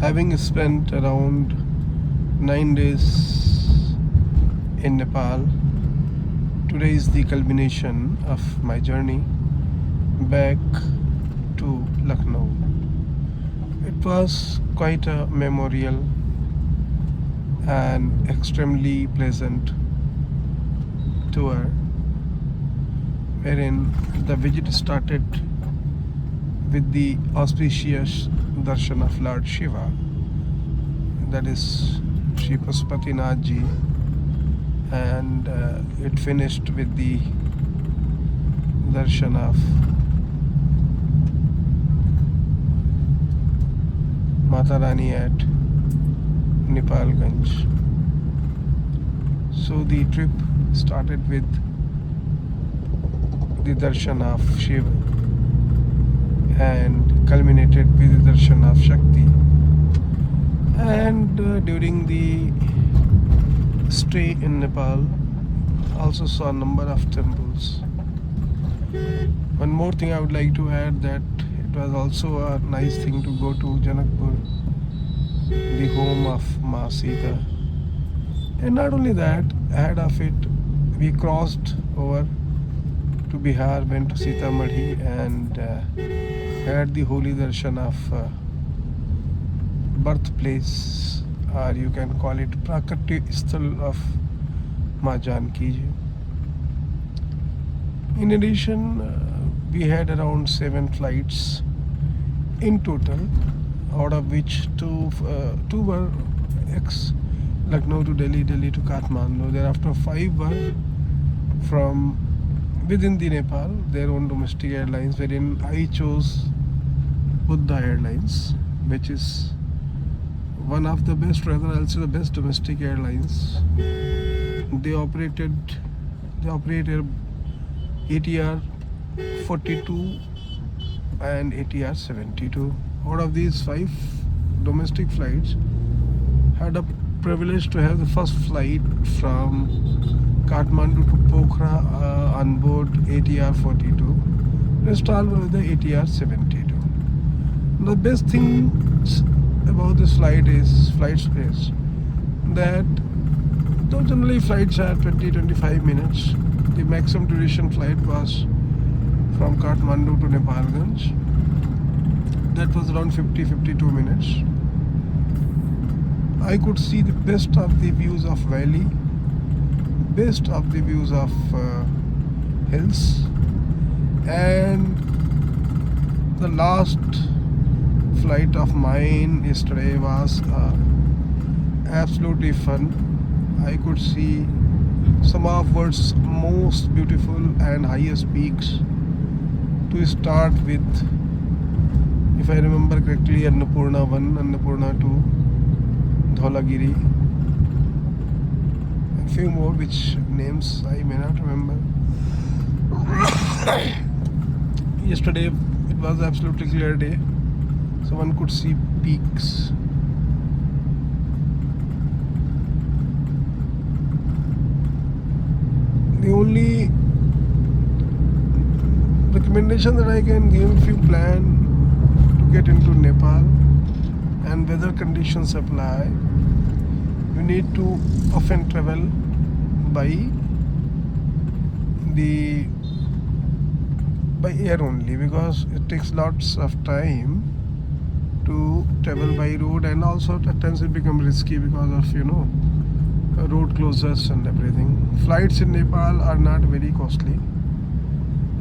Having spent around 9 days in Nepal, today is the culmination of my journey back to Lucknow. It was quite a memorial and extremely pleasant tour wherein the visit started with the auspicious darshan of Lord Shiva, that is Shri Pashupatinath Ji, and it finished with the darshan of Mata Rani at Nepalganj. So the trip started with the darshan of Shiva and culminated with the darshan of Shakti. And during the stay in Nepal, also saw a number of temples. One more thing I would like to add, that it was also a nice thing to go to Janakpur, the home of Ma Sita. And not only that, ahead of it, we crossed over to Bihar, went to Sitamarhi, and had the holy darshan of birthplace, or you can call it Prakriti Sthal of Ma Janki Ji. In addition, we had around 7 flights in total, out of which two were Lucknow to Delhi, Delhi to Kathmandu. Thereafter 5 were from within the Nepal, their own domestic airlines, wherein I chose Buddha Airlines, which is one of the best, rather I'll say the best domestic airlines. They operate ATR 42 and ATR 72. Out of these 5 domestic flights, had a privilege to have the first flight from Kathmandu to Pokhara on board ATR 42. Rest all were the ATR 72. The best things about this flight is flight space. That though generally flights are 20-25 minutes, the maximum duration flight was from Kathmandu to Nepalganj. That was around 50-52 minutes. I could see the best of the views of valley, best of the views of hills, and the last flight of mine yesterday was absolutely fun. I could see some of world's most beautiful and highest peaks. To start with, if I remember correctly, Annapurna 1, Annapurna 2, Dholagiri, a few more which names I may not remember. Yesterday it was absolutely clear day, so one could see peaks. The only recommendation that I can give, if you plan to get into Nepal and weather conditions apply, you need to often travel by air only, because it takes lots of time to travel by road, and also at times it becomes risky because of road closures and everything. Flights in Nepal are not very costly.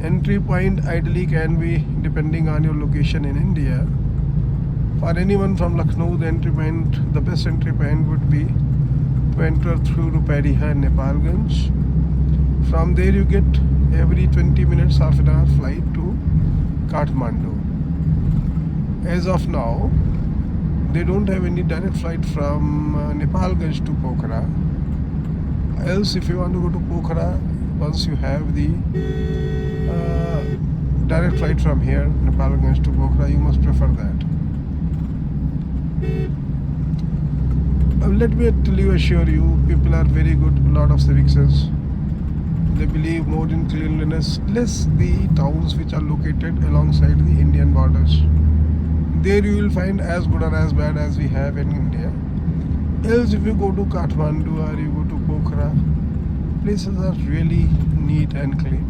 Entry point ideally can be, depending on your location in India, for anyone from Lucknow, the best entry point would be to enter through Rupariha and Nepalganj. From there you get every 20 minutes, half an hour flight to Kathmandu. As of now, they don't have any direct flight from Nepalganj to Pokhara. Else, if you want to go to Pokhara, once you have the direct flight from here, Nepalganj to Pokhara, you must prefer that. Let me assure you, people are very good, a lot of civic sense. They believe more in cleanliness, less the towns which are located alongside the Indian borders. there you will find as good or as bad as we have in India. Else if you go to Kathmandu or you go to Pokhara, places are really neat and clean.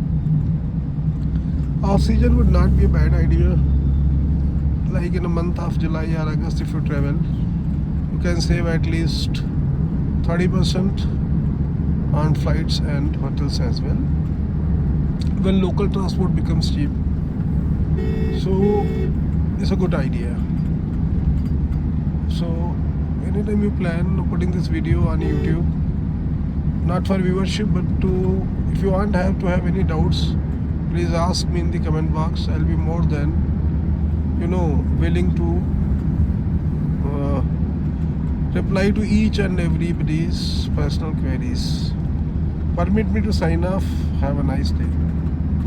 Off season would not be a bad idea. Like in a month of July or August, if you travel, you can save at least 30% on flights and hotels as well, when local transport becomes cheap. So it's a good idea. So anytime you plan putting this video on YouTube, not for viewership but to, if you want have to have any doubts, please ask me in the comment box. I'll be more than willing to reply to each and everybody's personal queries. Permit me to sign off. Have a nice day.